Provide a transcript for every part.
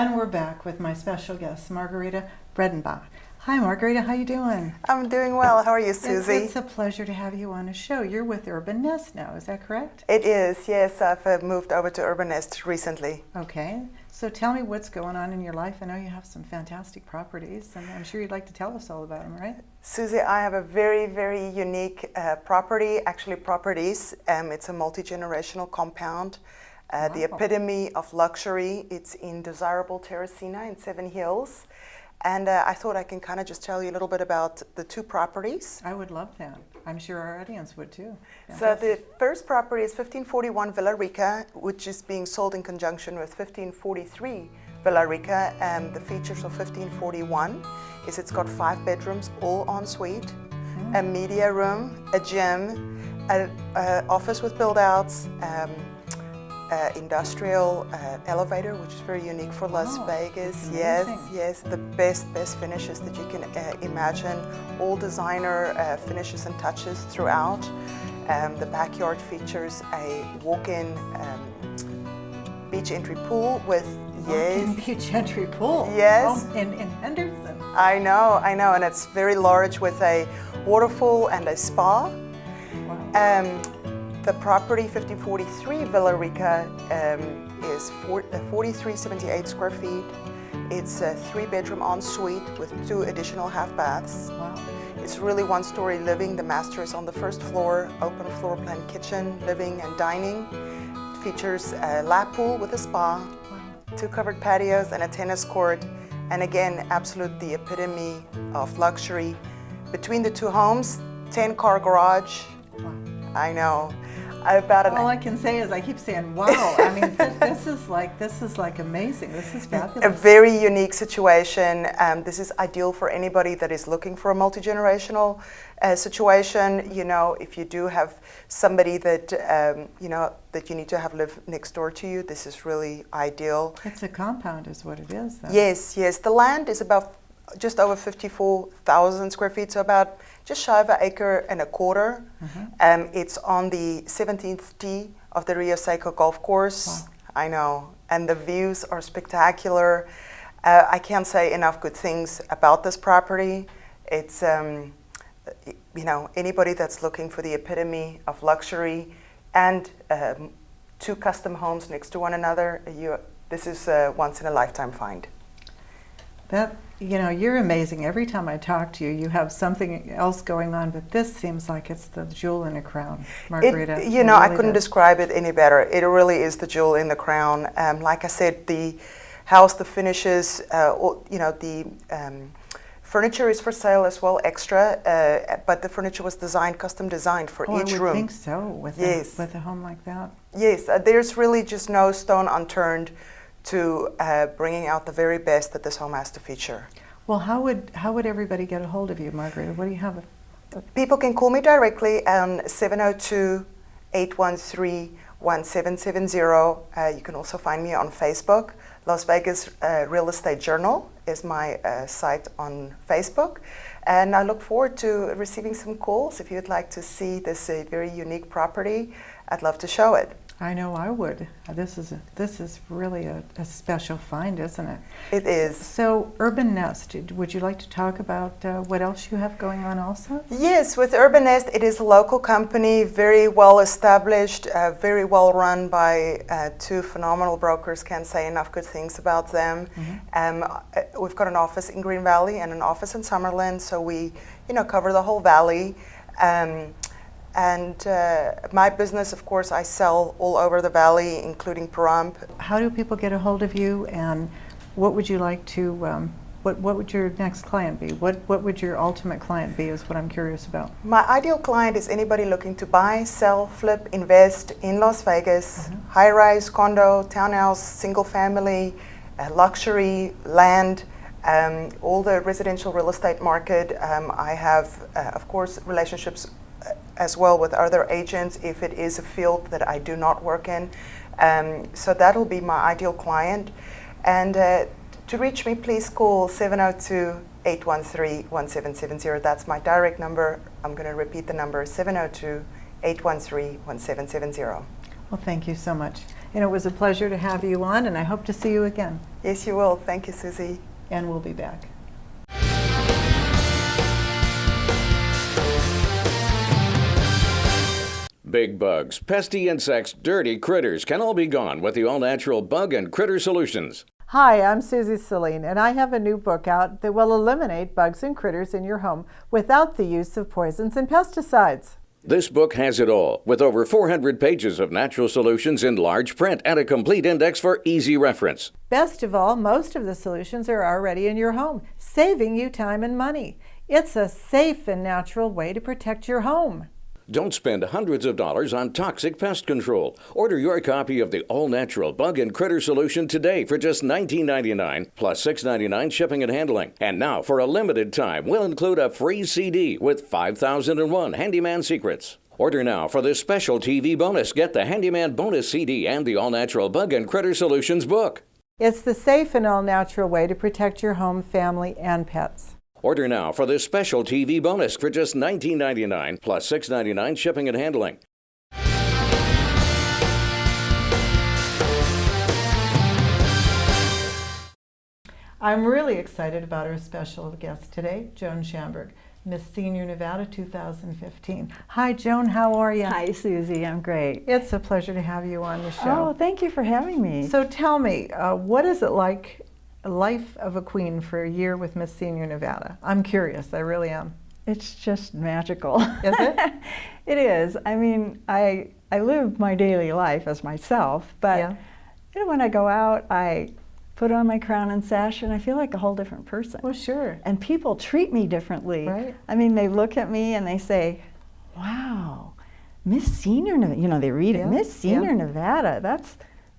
And we're back with my special guest, Margaretha Bredenbach. Hi, Margaretha. How you doing? I'm doing well. How are you, Susie? It's a pleasure to have you on a show. You're with Urban Nest now, is that correct? It is, yes. I've moved over to Urban Nest recently. Okay. So tell me what's going on in your life. I know you have some fantastic properties, and I'm sure you'd like to tell us all about them, right? Susie, I have a very, very unique properties. It's a multi-generational compound. Wow. The epitome of luxury. It's in desirable Terracina in Slvls. And I thought I can kind of just tell you a little bit about the two properties. I would love that. I'm sure our audience would too. So the first property is 1541 Villa Rica, which is being sold in conjunction with 1543 Villa Rica. The features of 1541 is it's got 5 bedrooms, all en suite, a media room, a gym, an office with build-outs, industrial elevator, which is very unique for Las Vegas. Yes, the best finishes that you can imagine. All designer finishes and touches throughout. The backyard features a walk-in beach entry pool with walk-in beach entry pool. Yes, in Henderson. I know, and it's very large with a waterfall and a spa. Wow. The property, 1543 Villa Rica, is 4378 square feet. It's a 3-bedroom ensuite with 2 additional half baths. Wow. It's really 1-story living. The master is on the first floor, open floor plan kitchen, living and dining. It features a lap pool with a spa, Wow. 2 covered patios and a tennis court. And again, absolute the epitome of luxury. Between the 2 homes, 10-car garage. Wow. I know. All I can say is I keep saying, wow. I mean, this is like amazing. This is fabulous. A very unique situation. This is ideal for anybody that is looking for a multi-generational situation. You know, if you do have somebody that, you know, that you need to have live next door to you, this is really ideal. It's a compound is what it is, though. Yes. The land is about just over 54,000 square feet, so about just shy of 1.25 acres. It's on the 17th tee of the Rio Seco golf course. Wow. I know, and the views are spectacular. I can't say enough good things about this property. It's, you know, anybody that's looking for the epitome of luxury and 2 custom homes next to one another, this is a once-in-a-lifetime find. That, you know, you're amazing. Every time I talk to you, you have something else going on, but this seems like it's the jewel in the crown, Margaretha. You know, I couldn't describe it any better. It really is the jewel in the crown. Like I said, the house, the finishes, you know, the furniture is for sale as well, extra, but the furniture was custom designed for each room. I would think so, with a home like that. Yes, there's really just no stone unturned to bringing out the very best that this home has to feature. Well, how would everybody get a hold of you, Margaretha? What do you have? People can call me directly on 702-813-1770. You can also find me on Facebook. Las Vegas Real Estate Journal is my site on Facebook. And I look forward to receiving some calls. If you'd like to see this very unique property, I'd love to show it. I know I would. This is really a special find, isn't it? It is. So Urban Nest, would you like to talk about what else you have going on also? Yes, with Urban Nest, it is a local company, very well established, very well run by 2 phenomenal brokers. Can't say enough good things about them. We've got an office in Green Valley and an office in Summerlin, so we, you know, cover the whole valley. And my business, of course, I sell all over the valley, including Pahrump. How do people get a hold of you, and what would you like to, what would your next client be? What would your ultimate client be is what I'm curious about. My ideal client is anybody looking to buy, sell, flip, invest in Las Vegas, high-rise, condo, townhouse, single family, luxury, land, all the residential real estate market. I have, of course, relationships as well with other agents if it is a field that I do not work in. So that'll be my ideal client. And to reach me, please call 702-813-1770. That's my direct number. I'm going to repeat the number, 702-813-1770. Well, thank you so much. And it was a pleasure to have you on, and I hope to see you again. Yes, you will. Thank you, Susie. And we'll be back. Big bugs, pesky insects, dirty critters can all be gone with the all-natural bug and critter solutions. Hi, I'm Susie Celine, and I have a new book out that will eliminate bugs and critters in your home without the use of poisons and pesticides. This book has it all, with over 400 pages of natural solutions in large print and a complete index for easy reference. Best of all, most of the solutions are already in your home, saving you time and money. It's a safe and natural way to protect your home. Don't spend hundreds of dollars on toxic pest control. Order your copy of the all-natural bug and critter solution today for just $19.99 plus $6.99 shipping and handling. And now, for a limited time, we'll include a free CD with 5,001 handyman secrets. Order now for this special TV bonus. Get the Handyman Bonus CD and the all-natural bug and critter solutions book. It's the safe and all-natural way to protect your home, family, and pets. Order now for this special TV bonus for just $19.99 plus $6.99 shipping and handling. I'm really excited about our special guest today, Joan Schamberg, Miss Senior Nevada 2015. Hi, Joan. How are you? Hi, Susie. I'm great. It's a pleasure to have you on the show. Oh, thank you for having me. So tell me, what is it like, life of a queen for a year with Miss Senior Nevada? I'm curious. I really am. It's just magical. Is it? It is. I mean, I live my daily life as myself, but Yeah. you know, when I go out, I put on my crown and sash, and I feel like a whole different person. Well, sure. And people treat me differently. Right. I mean, they look at me and they say, "Wow, Miss Senior Nevada." You know, they read Yeah, it, Miss Senior Nevada. That's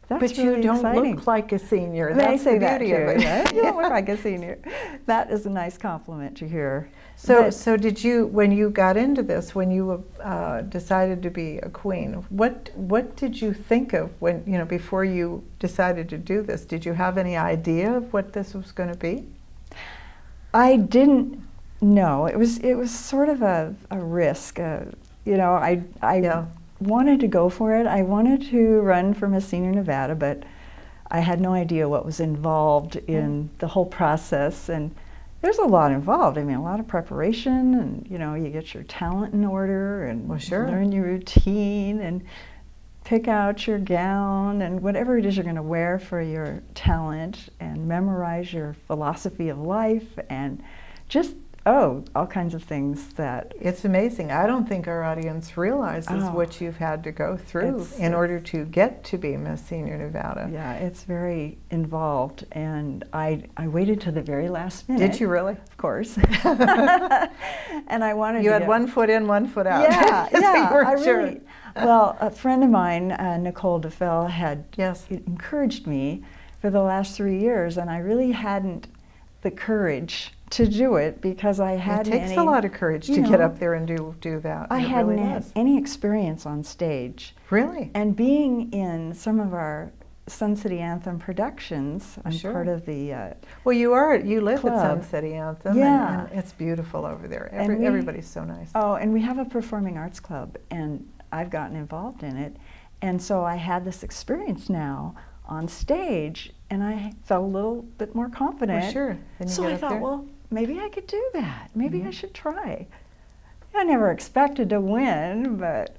But really you don't exciting. look like a senior. They That's say the that beauty too, of it. right? You don't look like a senior. That is a nice compliment to hear. So, But- so did you, when you got into this, when you decided to be a queen, what did you think of when, you know, before you decided to do this? Did you have any idea of what this was going to be? I didn't know. It was sort of a risk. You know, I Yeah. wanted to go for it. I wanted to run for Miss Senior Nevada, but I had no idea what was involved in the whole process. And there's a lot involved. I mean, a lot of preparation, and you know, you get your talent in order, and Well, sure. learn your routine, and pick out your gown, and whatever it is you're going to wear for your talent, and memorize your philosophy of life, and just all kinds of things that It's amazing. I don't think our audience realizes Oh. what you've had to go through It's- in order to get to be Miss Senior Nevada. yeah, it's very involved, and I waited to the very last minute. Did you really? Of course. And I wanted You to had get- one foot in, one foot out. Yeah, So yeah. you weren't I sure. really, well, a friend of mine, Nicole DeFell, had Yes. encouraged me for the last 3 years, and I really hadn't the courage to do it because I It hadn't takes any, a lot of courage to you get know, up there and do that. I It hadn't really had does. any experience on stage. Really? And being in some of our Sun City Anthem productions, I'm Sure. part of the, Well, you live at Sun Club. City Anthem, Yeah. and it's beautiful over there. And we- Everybody's so nice. and we have a performing arts club, and I've gotten involved in it. And so I had this experience now on stage, and I felt a little bit more confident. Well, sure. Then you So get I up thought, there. well, maybe I could do that. Maybe Mm-hmm. I should try. I never expected to win, but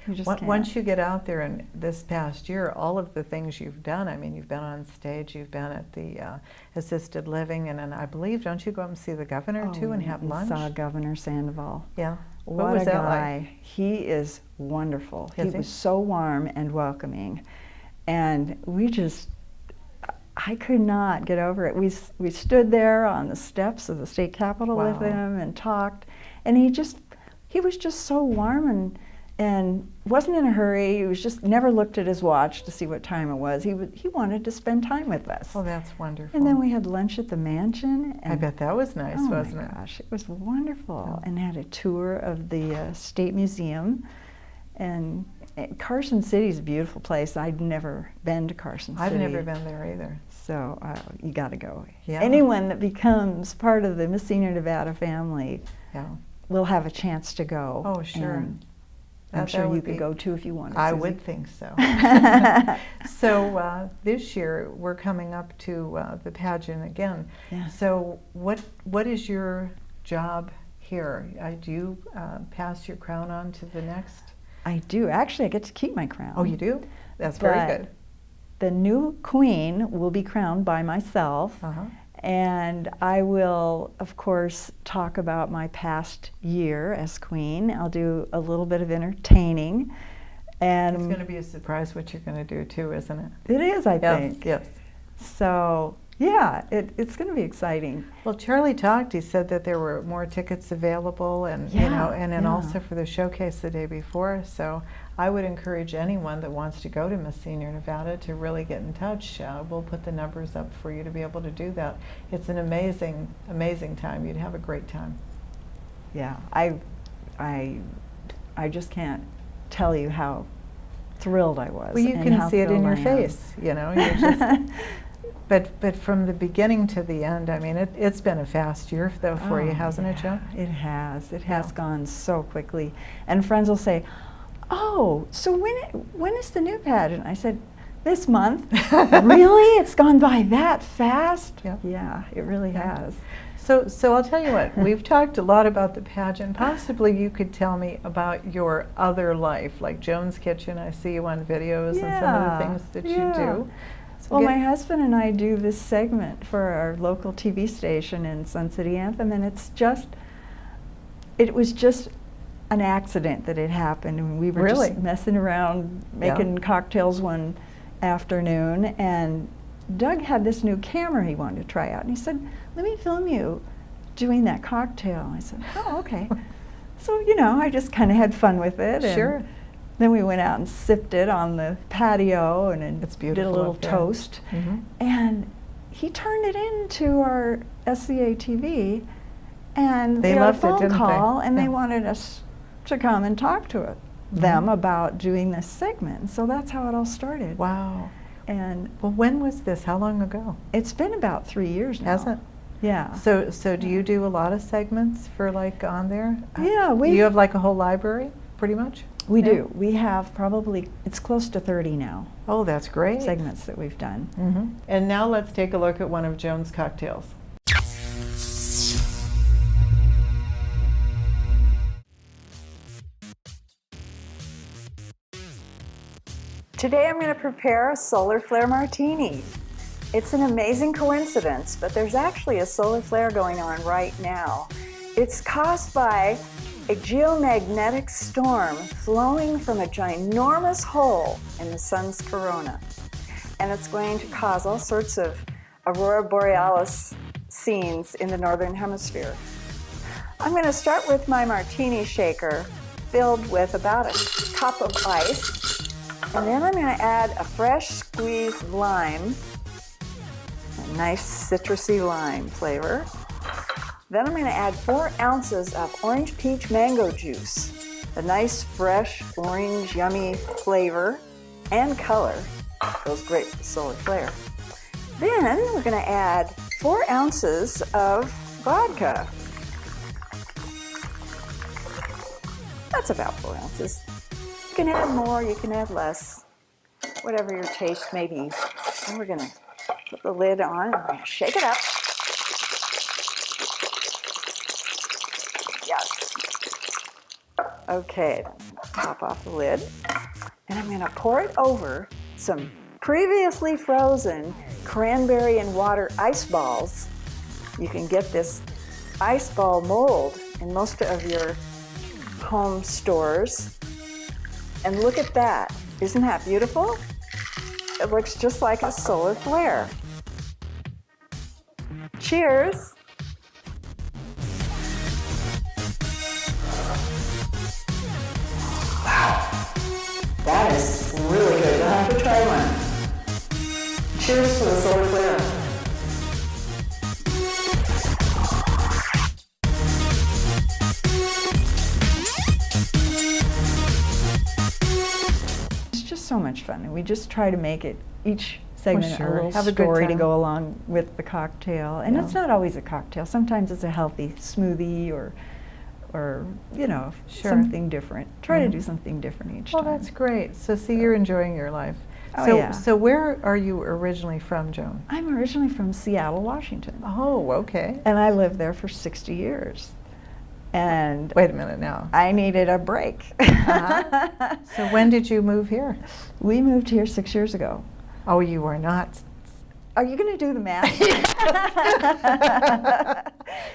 you just can't. Once you get out there, and this past year, all of the things you've done, I mean, you've been on stage, you've been at the assisted living, and then I believe, don't you go up and see the governor too and have lunch? Saw Governor Sandoval. Yeah. What was a that guy. like? He is wonderful. Is He he? was so warm and welcoming. And I could not get over it. We stood there on the steps of the state capitol with Wow. him and talked. And he was just so warm and wasn't in a hurry. He was just never looked at his watch to see what time it was. He wanted to spend time with us. Oh, that's wonderful. And then we had lunch at the mansion. I bet that was nice, Oh wasn't my it? gosh, it was wonderful. Oh. And had a tour of the State Museum. And Carson City's a beautiful place. I'd never been to Carson City. I've never been there either. So you got to go. Yeah. Anyone that becomes part of the Miss Senior Nevada family Yeah. will have a chance to go. Oh, sure. And I'm That sure you would could be- go too if you wanted. I Susie. would think so. So this year we're coming up to the pageant again. Yeah. So what is your job here? Do you pass your crown on to the next? I do. Actually, I get to keep my crown. Oh, you do? That's very But good. The new queen will be crowned by myself. Uh-huh. And I will, of course, talk about my past year as queen. I'll do a little bit of entertaining. And It's going to be a surprise what you're going to do too, isn't it? it is, I Yes, think. yes. So, yeah, it's going to be exciting. Well, Charlie talked. He said that there were more tickets available, and you know, Yeah, and then yeah. also for the showcase the day before. So, I would encourage anyone that wants to go to Miss Senior Nevada to really get in touch. We'll put the numbers up for you to be able to do that. It's an amazing, amazing time. You'd have a great time. Yeah, I just can't tell you how thrilled I was. Well, you and can how see it in thrilled your I am. face. You know, you're just. But from the beginning to the end, I mean, it's been a fast year though for you, Oh, hasn't it, Joan? It has. It has Yeah. gone so quickly. And friends will say, "Oh, so when is the new pageant?" I said, "This month." Really? It's gone by that fast? Yeah. Yeah, it really Yeah. has. So I'll tell you what, we've talked a lot about the pageant. Possibly you could tell me about your other life, like Joan's Kitchen. I see you on videos and some of the things that you do. So Well, get- my husband and I do this segment for our local TV station in Sun City Anthem, and it was just an accident that it happened, and we were Really? just messing around Yeah. making cocktails one afternoon, and Doug had this new camera he wanted to try out, and he said, "Let me film you doing that cocktail." I said, "Oh, okay." So, you know, I just kind of had fun with it. And Sure. then we went out and sipped it on the patio and then It's did a beautiful little up there. toast. Mhm. And he turned it into our SCA TV, and They we got loved a it, phone didn't they? call, and Yeah. they wanted us to come and talk to them about doing this segment. So that's how it all started. Wow. And Well, when was this? How long ago? it's been about 3 years now. Has it? Yeah. So do you do a lot of segments for like on there? Yeah, You have like a whole library, pretty much? we Yeah. do. We have probably, it's close to 30 now, Oh, that's great. segments that we've done. Mhm. And now let's take a look at one of Joan's cocktails. Today I'm going to prepare a solar flare martini. It's an amazing coincidence, but there's actually a solar flare going on right now. It's caused by a geomagnetic storm flowing from a ginormous hole in the sun's corona. And it's going to cause all sorts of aurora borealis scenes in the northern hemisphere. I'm going to start with my martini shaker filled with about a cup of ice. And then I'm going to add a fresh squeezed lime, a nice citrusy lime flavor. Then I'm going to add 4 ounces of orange peach mango juice, a nice fresh orange yummy flavor and color. Goes great with solar flare. Then we're going to add 4 ounces of vodka. That's about 4 ounces. You can add more, you can add less, whatever your taste may be. And we're going to put the lid on and we're going to shake it up. Yes. Okay, pop off the lid. And I'm going to pour it over some previously frozen cranberry and water ice balls. You can get this ice ball mold in most of your home stores. And look at that. Isn't that beautiful? It looks just like a solar flare. Cheers. Wow. That is really good. You'll have to try one. Cheers to the solar flare. It's just so much fun, and we just try to make it each segment sure. a little Have a good story to time. go along with the cocktail. And Yeah. it's not always a cocktail. Sometimes it's a healthy smoothie or or, you know, Sure. something different. Try to Mhm. do something different each Well, time. that's great. So see, you're enjoying your life. Oh, so, yeah. so where are you originally from, Joan? I'm originally from Seattle, Washington, Oh, okay. and I lived there for 60 years. And Wait a minute now. I needed a break. Uh-huh. So when did you move here? We moved here 6 years ago. Oh, you are not. Are you going to do the math?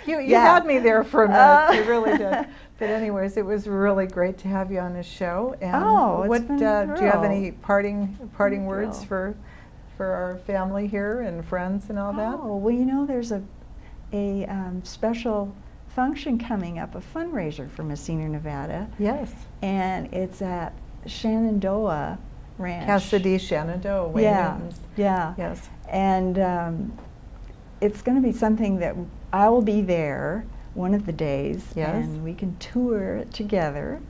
You Yeah. had me there for a minute. You really did. But anyways, it was really great to have you on this show. And Oh, it's what been a do you have thrill. any parting words thrill. for our family here and friends and all that? Oh, well, you know, there's a special function coming up, a fundraiser for Miss Senior Nevada, Yes. and it's at Shenandoah Ranch. Cassidy, Shenandoah, Wayne Yeah, Newton's. yeah. Yes. And it's going to be something that I will be there one of the days, Yes. and we can tour it together.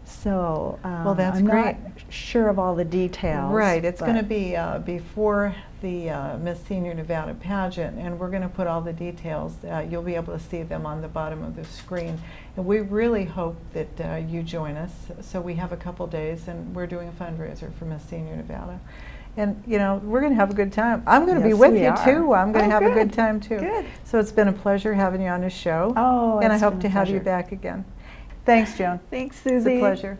So Well, that's I'm great. not sure of all the details. Right, it's going to but- be before the Miss Senior Nevada pageant, and we're going to put all the details. You'll be able to see them on the bottom of the screen. And we really hope that you join us. So we have a couple days, and we're doing a fundraiser for Miss Senior Nevada. And, you know, we're going to have a good time. I'm going to be Yes, with we you, are. too. I'm going to Oh, have a good good. time, too. Good. So it's been a pleasure having you on this show. Oh, and I it's hope been to a have you pleasure. back again. Thanks, Joan. Thanks, It's Susie. a pleasure.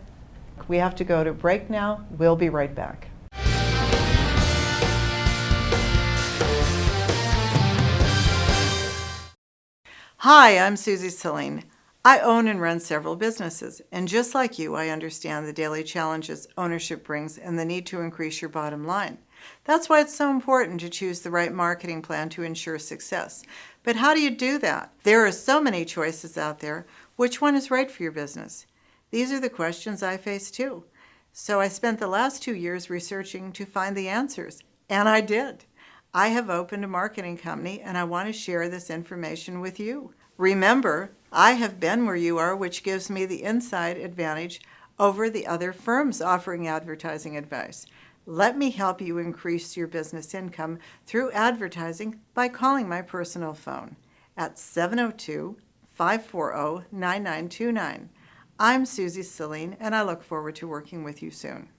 We have to go to break now. We'll be right back. Hi, I'm Susie Celine. I own and run several businesses, and just like you, I understand the daily challenges ownership brings and the need to increase your bottom line. That's why it's so important to choose the right marketing plan to ensure success. But how do you do that? There are so many choices out there. Which one is right for your business? These are the questions I face too. So I spent the last 2 years researching to find the answers, and I did. I have opened a marketing company, and I want to share this information with you. Remember, I have been where you are, which gives me the inside advantage over the other firms offering advertising advice. Let me help you increase your business income through advertising by calling my personal phone at 702-540-9929. I'm Susie Celine, and I look forward to working with you soon.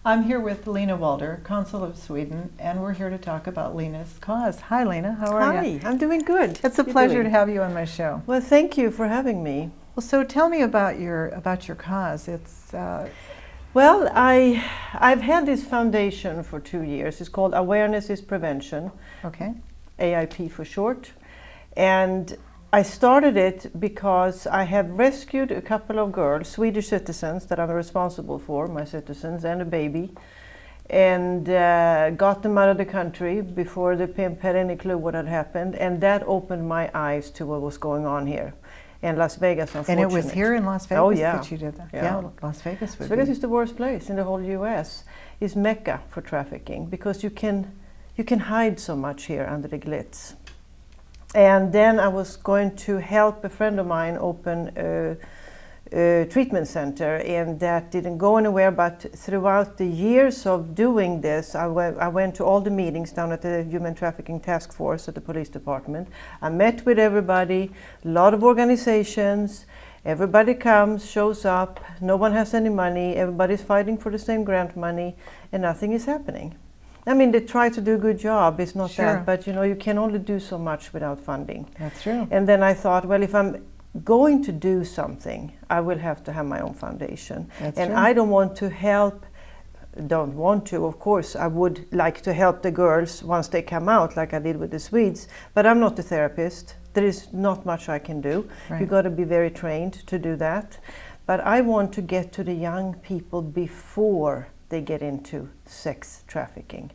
I'm here with Lena Walder, Consul of Sweden, and we're here to talk about Lena's cause. Hi, Lena. How are you? Hi, I'm doing good. It's a How you pleasure to doing? have you on my show. Well, thank you for having me. Well, so tell me about your cause. It's Well, I've had this foundation for 2 years. It's called Awareness is Prevention, okay. AIP for short. And I started it because I have rescued a couple of girls, Swedish citizens that I'm responsible for, my citizens, and a baby, and got them out of the country before the pimp had any clue what had happened. And that opened my eyes to what was going on here in Las Vegas, And unfortunately. it was here in Las Vegas Oh, yeah. that you did that? Yeah. Las Vegas would Las Vegas be. is the worst place in the whole U.S. It's Mecca for trafficking because you can hide so much here under the glitz. And then I was going to help a friend of mine open a treatment center, and that didn't go anywhere. But throughout the years of doing this, I went to all the meetings down at the Human Trafficking Task Force at the police department. I met with everybody, a lot of organizations. Everybody comes, shows up, no one has any money, everybody's fighting for the same grant money, and nothing is happening. I mean, they try to do a good job, it's not Sure. that, but you know, you can only do so much without funding. That's true. And then I thought, well, if I'm going to do something, I will have to have my own foundation. That's And true. I don't want to, of course, I would like to help the girls once they come out, like I did with the Swedes, but I'm not a therapist. There is not much I can do. Right. You got to be very trained to do that. But I want to get to the young people before they get into sex trafficking.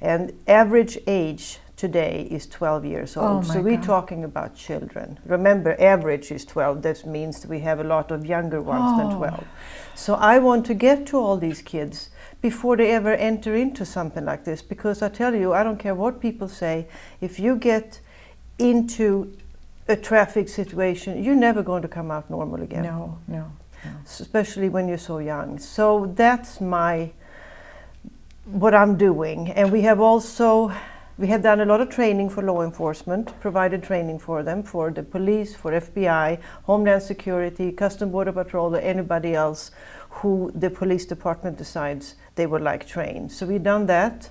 And average age today is 12 years old. Oh, my so we're God. talking about children. Remember, average is 12. That means we have a lot of younger ones than Oh. 12. So I want to get to all these kids before they ever enter into something like this. Because I tell you, I don't care what people say, if you get into a traffic situation, you're never going to come out normal again. No, no. Especially when you're so young. So that's what I'm doing. And we have done a lot of training for law enforcement, provided training for them, for the police, for FBI, Homeland Security, Custom Border Patrol, or anybody else who the police department decides they would like trained. So we've done that.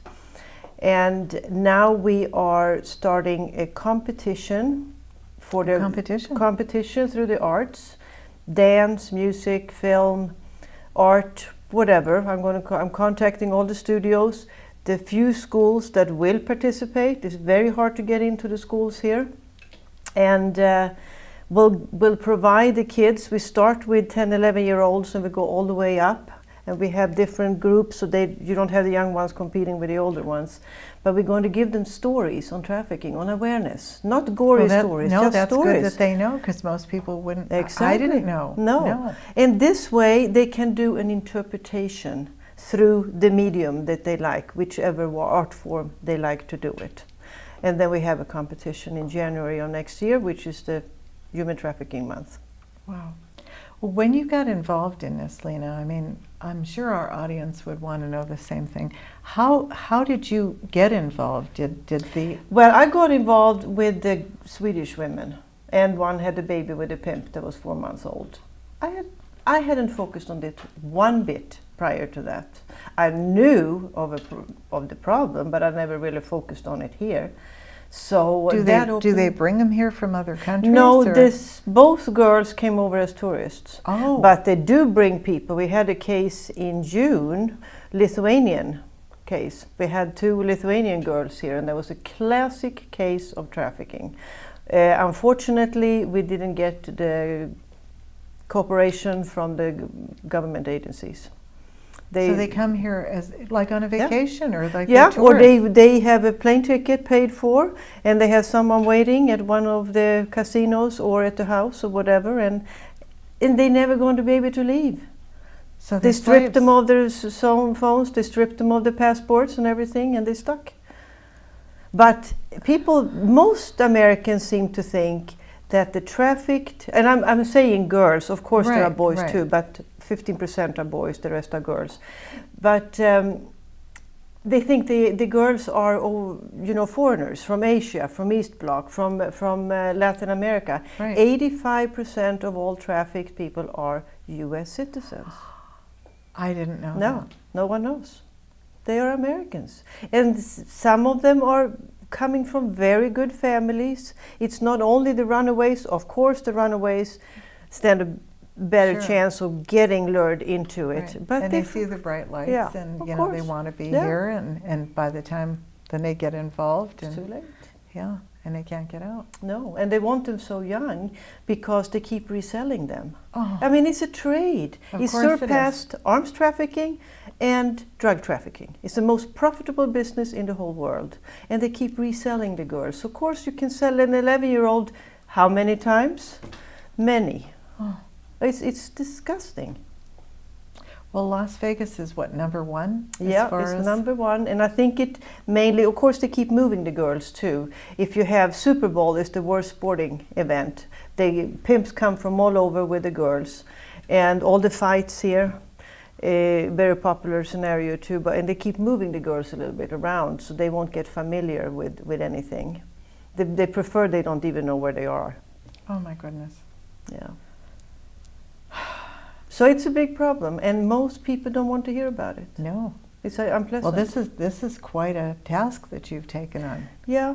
And now we are starting a competition for the competition through the arts, dance, music, film, art, whatever. I'm contacting all the studios. The few schools that will participate, it's very hard to get into the schools here, and we'll provide the kids. We start with 10, 11-year-olds and we go all the way up, and we have different groups so you don't have the young ones competing with the older ones. But we're going to give them stories on trafficking, on awareness, not gory stories, no, just that's stories. good that they know, because most people wouldn't. Exactly. I didn't know. No. In this way, they can do an interpretation through the medium that they like, whichever art form they like to do it. And then we have a competition in January of next year, which is the Human Trafficking Month. Wow. Well, when you got involved in this, Lena, I mean, I'm sure our audience would want to know the same thing. How did you get involved? Well, I got involved with the Swedish women, and one had a baby with a pimp that was 4 months old. I hadn't focused on it one bit prior to that. I knew of the problem, but I never really focused on it here. So do they bring them here from other countries? No, both girls came over as tourists. Oh. But they do bring people. We had a case in June, Lithuanian case. We had 2 Lithuanian girls here, and there was a classic case of trafficking. Unfortunately, we didn't get the cooperation from the government agencies. So they come here as like on a vacation, or like or they have a plane ticket paid for, and they have someone waiting at one of the casinos or at the house or whatever, and they never going to be able to leave. So they stripped them of their cell phones, they stripped them of their passports and everything, and they stuck. But most Americans seem to think that the trafficked, and I'm saying girls, of course there are boys too, but 15% are boys, the rest are girls. But they think the girls are foreigners from Asia, from East Bloc, from Latin America. 85% of all trafficked people are US citizens. I didn't know that. No one knows. They are Americans. And some of them are coming from very good families. It's not only the runaways. Of course, the runaways stand a better chance of getting lured into it. But they see the bright lights, and they want to be here, and by the time then they get involved, it's too late. Yeah, and they can't get out. No, and they want them so young because they keep reselling them. Oh. I mean, it's a trade. It's surpassed arms trafficking and drug trafficking. It's the most profitable business in the whole world, and they keep reselling the girls. Of course, you can sell an 11-year-old how many times? Many. Oh. It's disgusting. Well, Las Vegas is what, #1? Yeah, it's #1, and I think it mainly, of course, they keep moving the girls too. If you have Super Bowl, it's the worst sporting event. The pimps come from all over with the girls, and all the fights here, very popular scenario too. And they keep moving the girls a little bit around, so they won't get familiar with anything. They prefer they don't even know where they are. Oh my goodness. Yeah. So it's a big problem, and most people don't want to hear about it. No. It's unpleasant. Well, this is quite a task that you've taken on. Yeah.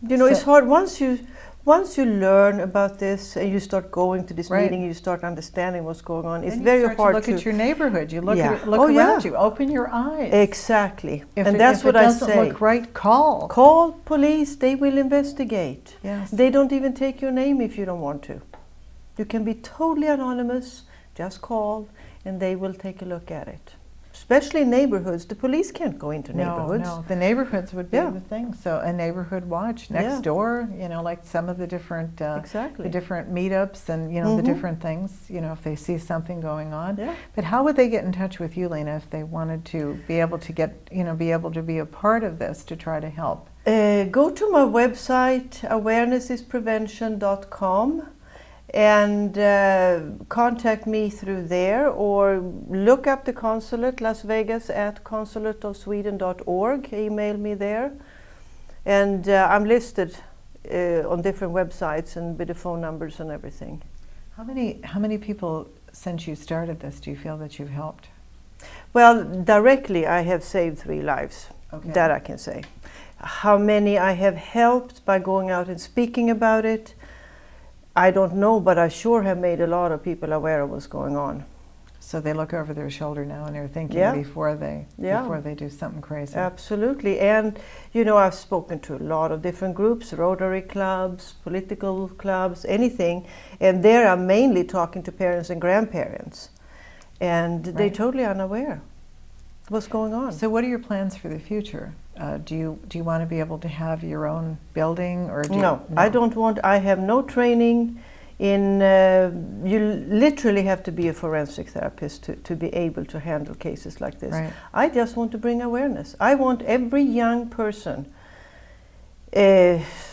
It's hard once you learn about this and you start going to this meeting, you start understanding what's going on. It's very hard to look at your neighborhood. You look around you. Open your eyes. Exactly. And that's what I say. If it doesn't look right, call. Call police. They will investigate. Yes. They don't even take your name if you don't want to. You can be totally anonymous. Just call, and they will take a look at it. Especially in neighborhoods. The police can't go into neighborhoods. No, the neighborhoods would be the thing. So a neighborhood watch next door, like some of the different the different meetups and the different things, if they see something going on. Yeah. But how would they get in touch with you, Lena, if they wanted to be able to be a part of this to try to help? Go to my website, awarenessisprevention.com, and contact me through there, or look up the consulate, Las Vegas, at consulateofsweden.org. Email me there. And I'm listed on different websites and with the phone numbers and everything. How many people since you started this do you feel that you've helped? Well, directly I have saved 3 lives, Okay. that I can say. How many I have helped by going out and speaking about it, I don't know, but I sure have made a lot of people aware of what's going on. So they look over their shoulder now and they're thinking Yeah. before they Yeah. do something crazy. Absolutely. And, you know, I've spoken to a lot of different groups, Rotary clubs, political clubs, anything. And there I'm mainly talking to parents and grandparents. And they're Right. totally unaware of what's going on. So what are your plans for the future? Do you want to be able to have your own building, or do No, you, I don't want, I have no training in, you literally have to be a forensic therapist to be able to handle cases like this. Right. I just want to bring awareness. I want every young person,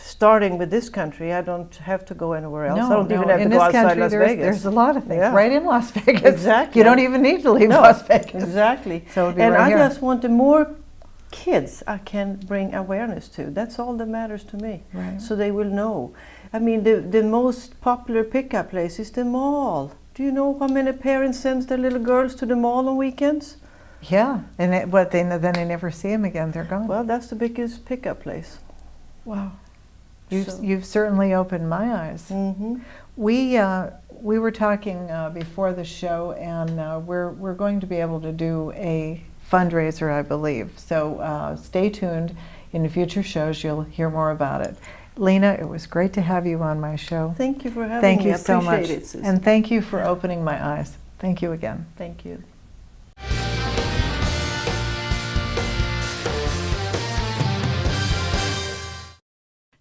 starting with this country, I don't have to go anywhere else. I don't even have to in go this outside country Las there's, Vegas. there's a lot of things Yeah. right in Las Vegas. Exactly. You don't even need to leave No, Las Vegas. Exactly. So it'd be And right I here. just want the more kids I can bring awareness to. That's all that matters to me. Right. So they will know. I mean, the most popular pickup place is the mall. Do you know how many parents send their little girls to the mall on weekends? Yeah, and then they never see them again. They're gone. Well, that's the biggest pickup place. Wow. So- You've certainly opened my eyes. Mm-hmm. We were talking before the show, and we're going to be able to do a fundraiser, I believe. So stay tuned. In the future shows, you'll hear more about it. Lena, it was great to have you on my show. Thank you for having Thank me. you I so much, appreciate it, Susan. and thank you for opening my eyes. Thank you again. Thank you.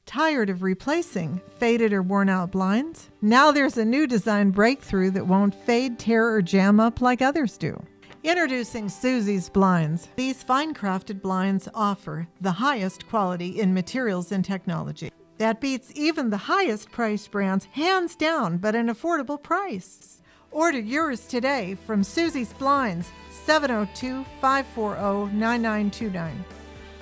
Tired of replacing faded or worn out blinds? Now there's a new design breakthrough that won't fade, tear, or jam up like others do. Introducing Susie's Blinds. These fine-crafted blinds offer the highest quality in materials and technology. That beats even the highest priced brands hands down, but an affordable price. Order yours today from Susie's Blinds, 702-540-9929.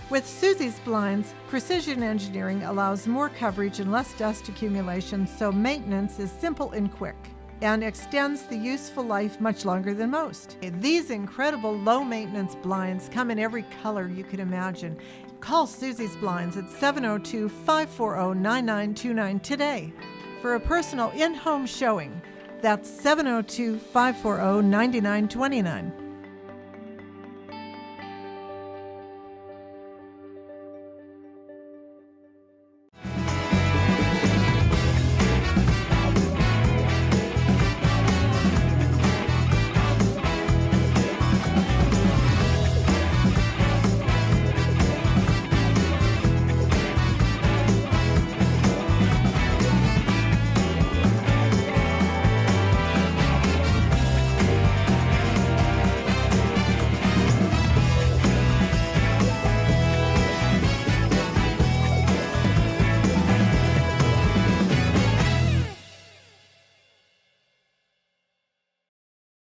With Susie's Blinds, precision engineering allows more coverage and less dust accumulation, so maintenance is simple and quick, and extends the useful life much longer than most. These incredible low-maintenance blinds come in every color you can imagine. Call Susie's Blinds at 702-540-9929 today for a personal in-home showing. That's 702-540-9929.